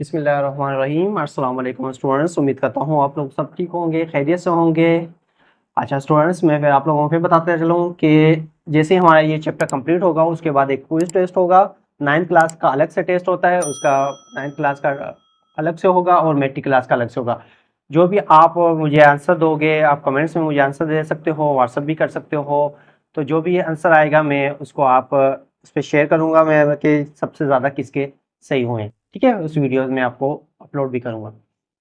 बिस्मिल्लाहिर्रहमानिर्रहीम। अस्सलाम वालेकुम स्टूडेंट्स, उम्मीद करता हूँ आप लोग सब ठीक होंगे, खैरियत से होंगे। अच्छा स्टूडेंट्स, मैं फिर आप लोगों को बताते चलूँ कि जैसे ही हमारा ये चैप्टर कंप्लीट होगा उसके बाद एक क्विज टेस्ट होगा। 9th क्लास का अलग से टेस्ट होता है, उसका 9th क्लास का अलग से होगा और मैट्रिक क्लास का अलग से होगा। जो भी आप मुझे आंसर दोगे, आप कमेंट्स में मुझे आंसर दे सकते हो, व्हाट्सअप भी कर सकते हो। तो जो भी आंसर आएगा मैं उसको आप इस पर शेयर करूँगा मैं कि सबसे ज़्यादा किसके सही हुए। ठीक है, उस वीडियो में आपको अपलोड भी करूँगा।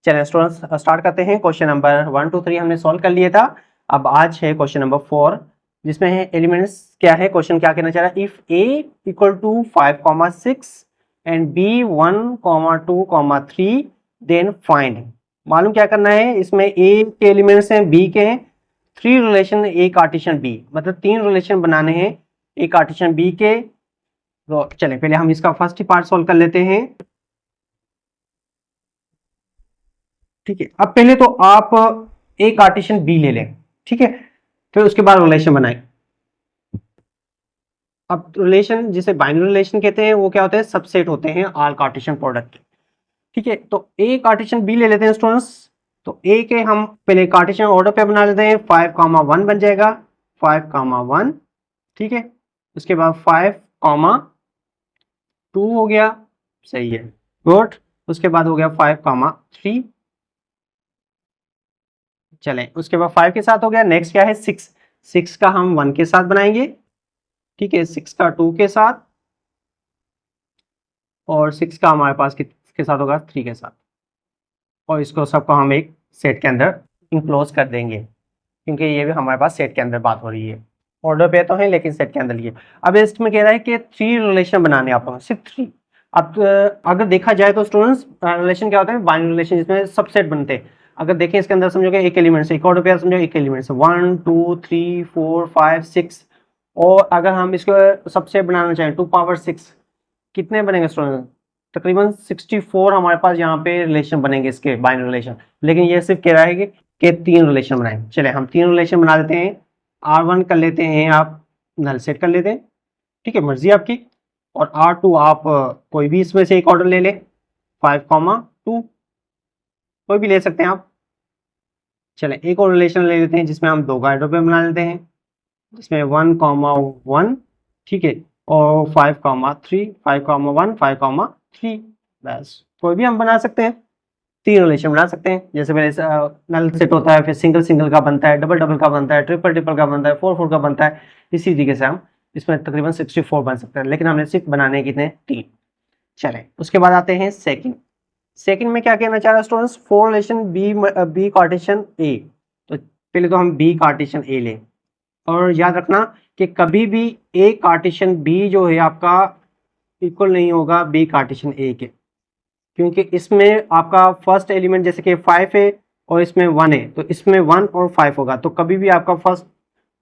चलिए स्टूडेंट्स स्टार्ट करते हैं। क्वेश्चन नंबर 1 2 3 हमने सॉल्व कर लिया था। अब आज है क्वेश्चन नंबर 4, जिसमें है एलिमेंट्स क्या है। क्वेश्चन क्या कहना चाह रहा है, if A equal to 5,6 and B 1,2,3 then find. मालूम क्या करना है, इसमें ए के एलिमेंट्स हैं, बी के हैं, 3 रिलेशन ए कार्टेशियन बी, मतलब 3 रिलेशन बनाने हैं ए कार्टेशियन बी के। तो चलें पहले हम इसका फर्स्ट ही पार्ट सॉल्व कर लेते हैं। ठीक है, अब पहले तो आप ए कार्टेशियन बी ले लें, ठीक है, फिर उसके बाद रिलेशन बनाएं। अब रिलेशन जिसे बाइनरी रिलेशन कहते हैं वो क्या होते हैं, सबसेट होते हैं आल कार्टेशियन प्रोडक्ट। ठीक है, तो ए कार्टेशियन बी ले लेते हैं स्टूडेंट्स। तो ए के हम पहले कार्टेशियन ऑर्डर पे बना लेते हैं। 5,1 बन जाएगा, 5,1। ठीक है, उसके बाद 5,2 हो गया, सही है, गुड। उसके बाद हो गया 5,3। चलें, उसके बाद 5 के साथ हो गया। नेक्स्ट क्या है, 6। 6 का हम 1 के साथ बनाएंगे, ठीक है, 6 का 2 के साथ, और 6 का हमारे पास किसके साथ होगा, 3 के साथ। और इसको सबको हम एक सेट के अंदर इंक्लोज कर देंगे, क्योंकि ये भी हमारे पास सेट के अंदर बात हो रही है। ऑर्डर पे तो है लेकिन सेट के अंदर लिए। अब इसमें कह रहा है कि 3 रिलेशन बनाने आप लोगों, सिर्फ 3। अब अगर देखा जाए तो स्टूडेंट्स रिलेशन क्या होता है, बाइनरी रिलेशन, जिसमें सबसेट बनते हैं। अगर देखें इसके अंदर समझोगे एक एलिमेंट से, एक और रुपया समझो एक एलिमेंट से, 1 2 3 4 5 6। और अगर हम इसको सबसेट बनाना चाहें 2 पावर 6, कितने बनेंगे स्टूडेंट, तकरीबन 64 हमारे पास यहाँ पे रिलेशन बनेंगे इसके, बाइनरी रिलेशन। लेकिन ये सिर्फ कह रहा है कि 3 रिलेशन बनाए। चले हम 3 रिलेशन बना लेते हैं। R1 कर लेते हैं, आप नल सेट कर लेते हैं, ठीक है, मर्जी आपकी। और R2 आप कोई भी इसमें से एक ऑर्डर ले ले, 5,2 कोई भी ले सकते हैं आप। चले एक और रिलेशन ले लेते हैं जिसमें हम 2 गाइडों पे बना लेते हैं, जिसमें 1,1, ठीक है, और 5,3, 5,1, 5,3। बस कोई भी हम बना सकते हैं, 3 रिलेशन बना सकते हैं। जैसे पहले नल सेट होता है, फिर सिंगल सिंगल का बनता है, डबल डबल का बनता है, ट्रिपल ट्रिपल का बनता है, 4 4 का बनता है। इसी तरीके से हम इसमें तकरीबन 64 बन सकते हैं, लेकिन हमने सिर्फ बनाने हैं कितने, 3। चलें उसके बाद आते हैं सेकंड। सेकंड में क्या कहना चाह रहा है स्टूडेंट्स, 4 रिलेशन बी कार्टेशियन ए। तो पहले तो हम बी कार्टेशियन ए लें, और याद रखना कि कभी भी ए कार्टेशियन बी जो है आपका इक्वल नहीं होगा बी कार्टेशियन ए के, क्योंकि इसमें आपका फर्स्ट एलिमेंट जैसे कि 5 है और इसमें 1 है, तो इसमें 1 और 5 होगा। तो कभी भी आपका फर्स्ट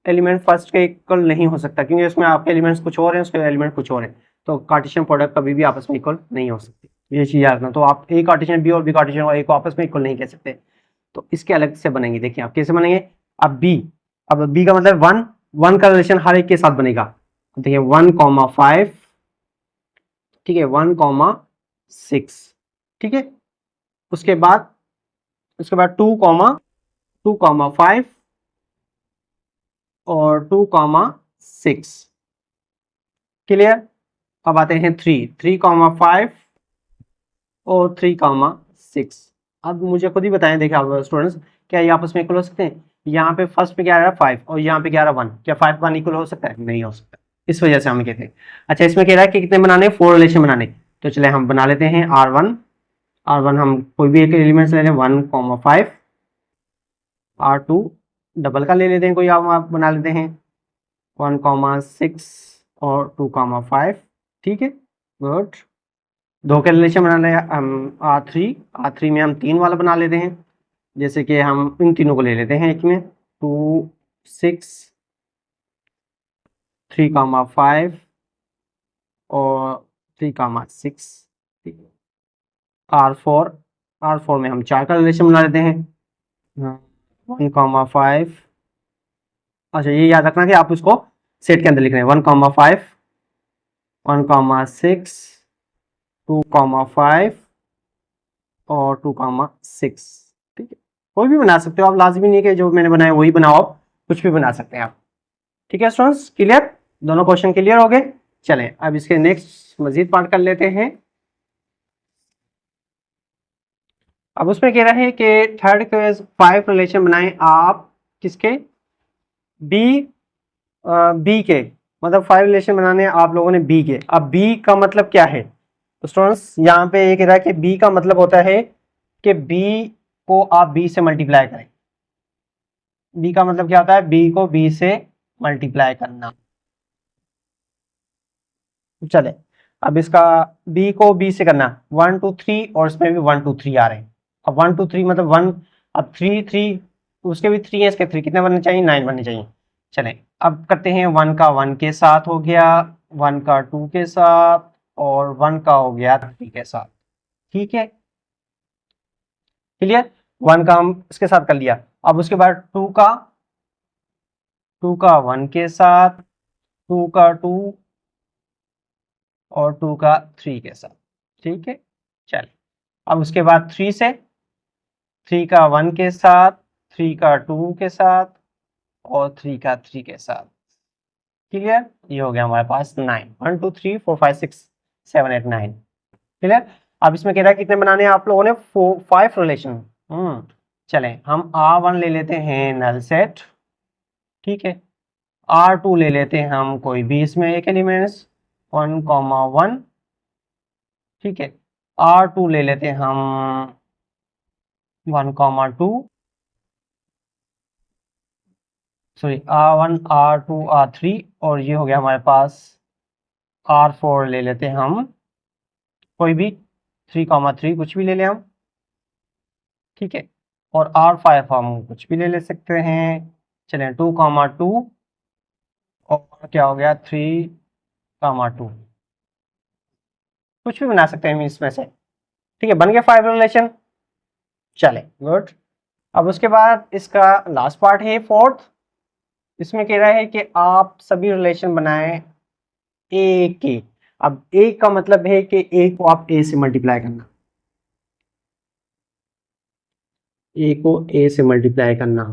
एलिमेंट फर्स्ट के इक्वल नहीं हो सकता, क्योंकि इसमें आपके एलिमेंट्स कुछ और हैं, उसके एलिमेंट कुछ और हैं। तो कार्टेशियन प्रोडक्ट कभी भी आपस में इक्वल नहीं हो सकती, ये चीज़ याद रखना। तो आप ए कार्टेशियन बी और बी कार्टेशियन ए को आपस में इक्वल नहीं कह सकते, तो इसके अलग से बनेंगे। देखिए आप कैसे बनेंगे। अब बी, अब बी का मतलब 1, 1 का रिलेशन हर एक के साथ बनेगा। तो देखिए 1,5, ठीक है, 1,6, ठीक है। उसके बाद 2,5 और 2,6, क्लियर। अब आते हैं 3,5 और 3,6। अब मुझे खुद ही बताएं, देखिए आप स्टूडेंट्स, क्या ये आपस में इक्वल हो सकते हैं। यहाँ पे फर्स्ट पे क्या आ रहा है 5 और यहाँ पे क्या आ रहा है 1, क्या 5 1 इक्वल हो सकता है, नहीं हो सकता। इस वजह से हम कहते हैं। अच्छा इसमें कह रहा है कि कितने बनाने, 4 रिलेशन बनाने। तो चले हम बना लेते हैं R1 हम कोई भी एक एलिमेंट ले लें, 1,5। R2 डबल का ले लेते हैं, कोई आप बना लेते हैं 1,6 और 2,5, ठीक है, गुड। 2 के रिलेशन बना लें हम R3 में हम 3 वाला बना लेते हैं। जैसे कि हम इन तीनों को ले लेते हैं, एक में 2 6 3,5 और 3,6, ठीक है। R4 में हम 4 का रिलेशन बना लेते हैं, 1,5। अच्छा ये याद रखना कि आप उसको सेट के अंदर लिख रहे हैं, 1,5, 1,6, 2,5 और 2,6। ठीक है, कोई भी बना सकते हो आप, लाजमी नहीं कि जो मैंने बनाया वही बनाओ, आप कुछ भी बना सकते हैं आप। ठीक है स्टूडेंट्स, क्लियर, दोनों क्वेश्चन क्लियर हो गए। चलें अब इसके नेक्स्ट मजीद पार्ट कर लेते हैं। अब उसमें कह रहा है कि थर्ड के 5 रिलेशन बनाएं आप, किसके, बी, बी के, मतलब 5 रिलेशन बनाने हैं आप लोगों ने बी के। अब बी का मतलब क्या है, तो स्टूडेंट्स यहाँ पे ये कह रहा है कि बी का मतलब होता है कि बी को आप बी से मल्टीप्लाई करें। बी का मतलब क्या होता है, बी को बी से मल्टीप्लाई करना। चले अब इसका बी को बी से करना 1 2 3, और इसमें भी 1 2 3 आ रहे हैं। अब 1 2 3 मतलब 1, अब 3 3, उसके भी 3 है, इसके 3 कितने बनने चाहिए, 9 बनने चाहिए। चलें अब करते हैं, 1 का 1 के साथ हो गया, 1 का 2 के साथ, और 1 का हो गया 3 के साथ। ठीक है, क्लियर, 1 का हम इसके साथ कर लिया। अब उसके बाद 2 का 1 के साथ, 2 का 2, और 2 का 3 के साथ। ठीक है, चलिए अब उसके बाद 3 से, 3 का 1 के साथ, 3 का 2 के साथ, और 3 का 3 के साथ। क्लियर, ये हो गया हमारे पास 9, 1 2 3 4 5 6 7 8 9। क्लियर, अब इसमें कह रहा है कितने बनाने हैं आप लोगों ने, 5 रिलेशन। चलें हम R1 ले लेते हैं नल सेट। ठीक है, R2 ले लेते हैं हम कोई भी इसमें एक एलिमेंट्स 1,1। ठीक है, R2 ले लेते हैं हम 1,2, सॉरी R1 R2 R3, और ये हो गया हमारे पास R4 ले लेते हैं हम कोई भी 3,3, कुछ भी ले लें हम। ठीक है, और R5 हम कुछ भी ले सकते हैं। चलें 2,2, और क्या हो गया 3,2, कुछ भी बना सकते हैं हम इसमें से। ठीक है, बन गया 5 रिलेशन। चले गुड, अब उसके बाद इसका लास्ट पार्ट है फोर्थ। इसमें कह रहा है कि आप सभी रिलेशन बनाएं ए के। अब ए का मतलब है कि ए को आप ए से मल्टीप्लाई करना, ए को ए से मल्टीप्लाई करना।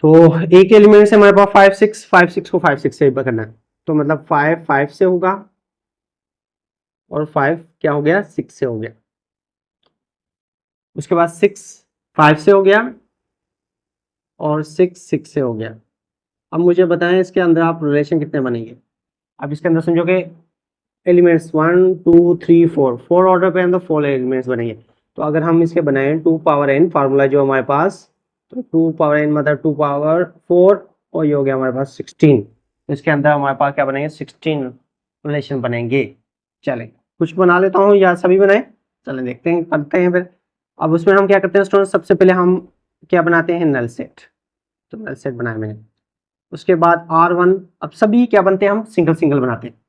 तो ए के एलिमेंट से हमारे पास 5 6, 5 6 को 5 6 से करना है, तो मतलब 5 5 से होगा, और 5 क्या हो गया 6 से हो गया। उसके बाद 6 5 से हो गया, और 6 6 से हो गया। अब मुझे बताएं इसके अंदर आप रिलेशन कितने बनेंगे। अब इसके अंदर समझोगे एलिमेंट्स 1 2 3 4, 4 ऑर्डर पे अंदर 4 एलिमेंट्स बनेंगे। तो अगर हम इसके बनाएं 2 पावर n, फार्मूला जो हमारे पास, तो 2 पावर n मतलब 2 पावर 4, और ये हो गया हमारे पास 16। तो इसके अंदर हमारे पास क्या बनेंगे, 16 रिलेशन बनेंगे। चलें कुछ बना लेता हूँ या सभी बनाए, चलें देखते हैं करते हैं फिर। अब उसमें हम क्या करते हैं स्टूडेंट, सबसे पहले हम क्या बनाते हैं, नल सेट। तो नल सेट बनाया मैंने। उसके बाद R1, अब सभी क्या बनते हैं, हम सिंगल सिंगल बनाते हैं।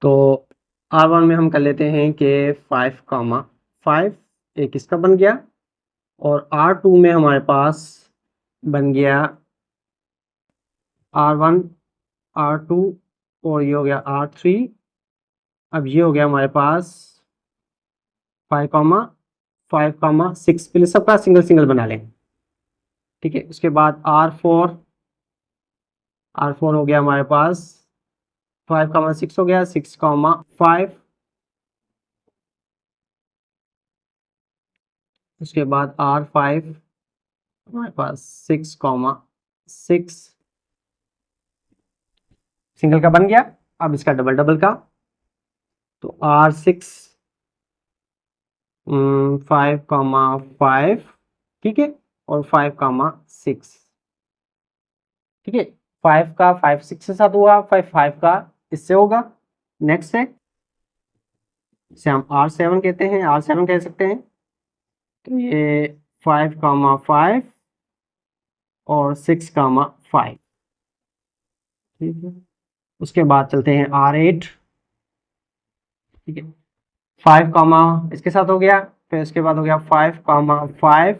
तो R1 में हम कर लेते हैं कि 5,5 एक इसका बन गया, और R2 में हमारे पास बन गया R1 R2, और ये हो गया R3। अब ये हो गया हमारे पास 5,6, पहले सबका सिंगल सिंगल बना लें। ठीक है, उसके बाद R4 हो गया हमारे पास 5,6 हो गया, 6,5। उसके बाद R5 हमारे पास 6,6 सिंगल का बन गया। अब इसका डबल डबल का, तो R6 5,5, ठीक है, और 5,6। ठीक है, 5 का 5 6 के साथ हुआ, 5 5 का इससे होगा। नेक्स्ट है, इसे हम R7 कहते हैं, R7 कह सकते हैं। तो ये 5,5 और 6,5। ठीक है, उसके बाद चलते हैं R8। ठीक है, 5 कामा इसके साथ हो गया, फिर उसके बाद हो गया 5,5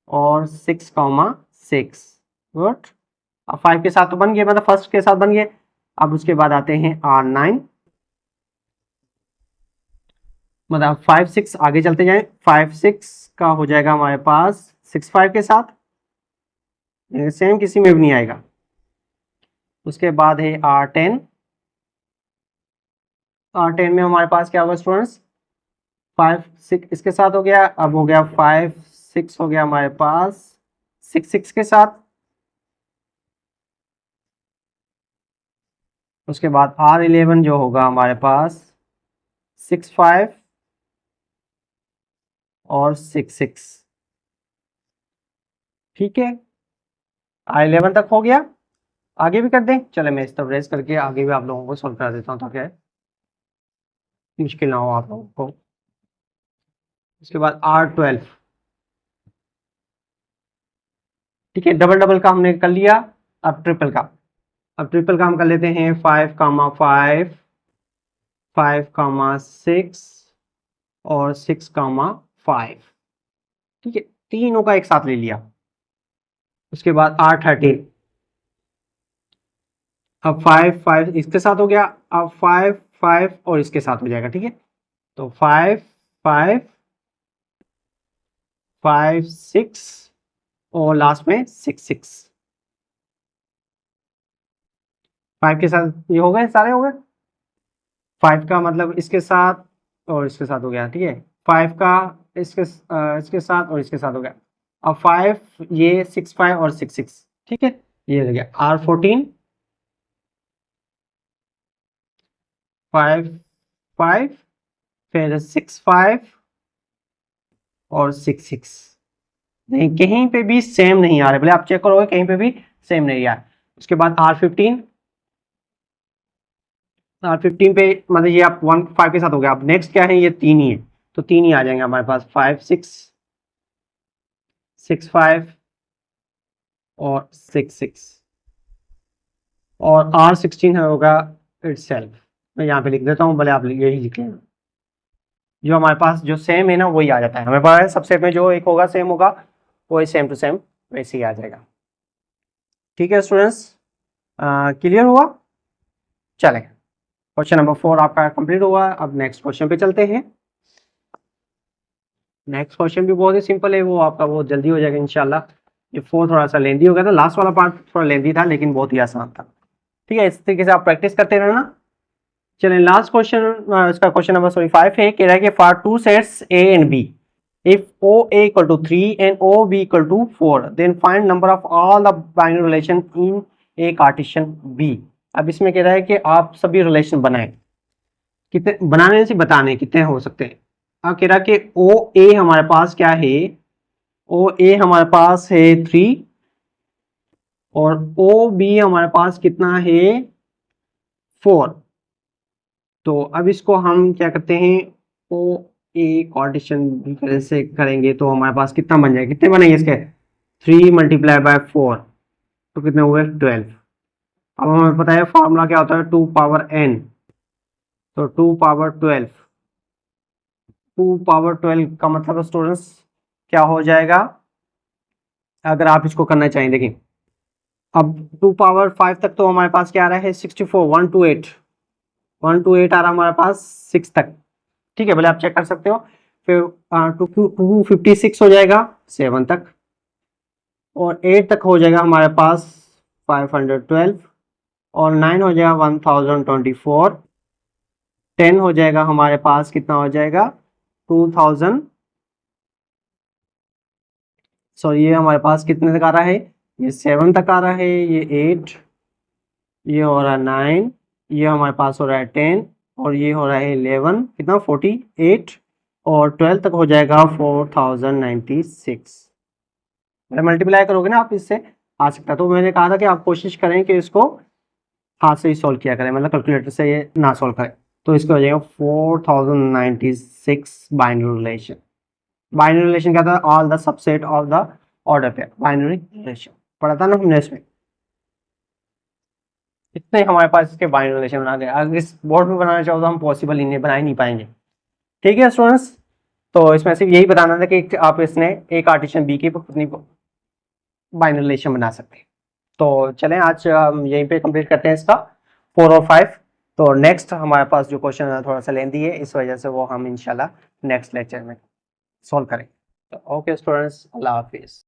और 6,6। गुड, अब 5 के साथ तो बन गए, मतलब फर्स्ट के साथ बन गए। अब उसके बाद आते हैं R9। मतलब 5 6 आगे चलते जाएं, 5 6 का हो जाएगा हमारे पास 6 5 के साथ, सेम किसी में भी नहीं आएगा। उसके बाद है R10, R10 में हमारे पास क्या होगा स्टूडेंट्स, 5 6 इसके साथ हो गया, अब हो गया 5 6 हो गया हमारे पास 6 6 के साथ। उसके बाद R11 जो होगा हमारे पास 6 5 और 6 6। ठीक है, R11 तक हो गया। आगे भी कर दें, चले मैं इस तरफ रेस करके आगे भी आप लोगों को सॉल्व करा देता हूँ ताकि मुश्किल ना हो आप लोगों को। उसके बाद R12, ठीक है, डबल डबल का हमने कर लिया। अब ट्रिपल का, अब ट्रिपल का हम कर लेते हैं 5 5 5 6 और 6 5। ठीक है, तीनों का एक साथ ले लिया। उसके बाद R13, अब 5 5 इसके साथ हो गया, अब 5 5 और इसके साथ हो जाएगा। ठीक है, तो 5 5 5 6 और लास्ट में 6 6। 5 के साथ ये हो गए, सारे हो गए। 5 का मतलब इसके साथ और इसके साथ हो गया। ठीक है, 5 का इसके साथ और इसके साथ हो गया। अब 5 ये 6 5 और 6 6। ठीक है, ये हो गया R14, 5 5 फिर 6 5 और 6 6। नहीं, कहीं पे भी सेम नहीं आ रहा है, भले आप चेक करोगे कहीं पे भी सेम नहीं आ रहा है। उसके बाद R15, R15 पे मतलब ये आप 1 5 के साथ हो गया। अब नेक्स्ट क्या है, ये 3 ही है, तो 3 ही आ जाएंगे हमारे पास, 5 6 6 5 और 6 6। और R16 होगा इटसेल्फ, मैं यहाँ पे लिख देता हूँ, भले आप यही लिख लें। जो हमारे पास जो सेम है ना वही आ जाता है हमें पता है, सबसेट में जो एक होगा सेम होगा वही सेम टू सेम वैसे ही आ जाएगा। ठीक है स्टूडेंट्स, क्लियर हुआ? चलें, क्वेश्चन नंबर 4 आपका कंप्लीट हुआ। अब नेक्स्ट क्वेश्चन पे चलते हैं। नेक्स्ट क्वेश्चन भी बहुत ही सिंपल है, वो आपका बहुत जल्दी हो जाएगा इंशाल्लाह। ये 4 थोड़ा सा लेंदी हो गया था, लास्ट वाला पार्ट थोड़ा लेंदी था लेकिन बहुत ही आसान था। ठीक है, इस तरीके से आप प्रैक्टिस करते रहना। चलें, लास्ट क्वेश्चन, इसका क्वेश्चन नंबर 5 है, कह रहा है कि for two sets A and B, if OA equal to 3 and OB equal to 4, then find number of all the binary relation in a Cartesian B। अब इसमें कह रहा है कि आप सभी रिलेशन बनाएं, कितने बनाने से बताने कितने हो सकते हैं। अब कह रहा है कि OA हमारे पास क्या है, OA हमारे पास है 3 और OB हमारे पास कितना है 4। तो अब इसको हम क्या करते हैं, ओ ए कार्टेशियन भी से करेंगे तो हमारे पास कितना बन जाएगा, कितने बनेंगे इसके, 3 मल्टीप्लाई बाय 4 तो कितने हुए 12। अब हमें पता है फॉर्मूला क्या होता है, 2 पावर n, तो 2 पावर 12, 2 पावर 12 का मतलब स्टूडेंट्स क्या हो जाएगा, अगर आप इसको करना चाहें। देखिए अब 2 पावर 5 तक तो हमारे पास क्या आ रहा है 64, 128 128 आ रहा है हमारे पास 6 तक। ठीक है, भले आप चेक कर सकते हो। फिर 256 हो जाएगा 7 तक, और 8 तक हो जाएगा हमारे पास 512, और 9 हो जाएगा 1024, 10 हो जाएगा हमारे पास कितना हो जाएगा 2000, सॉरी ये हमारे पास कितने तक आ रहा है, ये 7 तक आ रहा है, ये 8, ये हो रहा है 9, ये हमारे पास हो रहा है 10, और ये हो रहा है 11, कितना 48, और 12 तक हो जाएगा 4096। मल्टीप्लाई करोगे ना आप इससे आ सकता है। तो मैंने कहा था कि आप कोशिश करें कि इसको हाथ से ही सॉल्व किया करें, मतलब कैलकुलेटर से ये ना सॉल्व करें। तो इसको हो जाएगा 4096 बाइनरी रिलेशन। बाइनरी रिलेशन क्या था, all the subset of the order pair, binary relation पढ़ा था ना हमने इसमें। इतने हमारे पास इसके बाइनरी रिलेशन बना गए। अगर इस बोर्ड में बनाना चाहो तो हम पॉसिबल इन्हें बना ही नहीं पाएंगे। ठीक है स्टूडेंट्स, तो इसमें सिर्फ यही बताना था कि आप इसने ए कार्टेशियन बी की कितनी बाइनरी रिलेशन बना सकते हैं। तो चलें आज हम यहीं पे कंप्लीट करते हैं इसका 4 और 5। तो नेक्स्ट हमारे पास जो क्वेश्चन है थोड़ा सा लेंदी है, इस वजह से वो हम इंशाल्लाह नेक्स्ट लेक्चर में सॉल्व करेंगे। तो ओके स्टूडेंट्स, अल्लाह हाफिज़।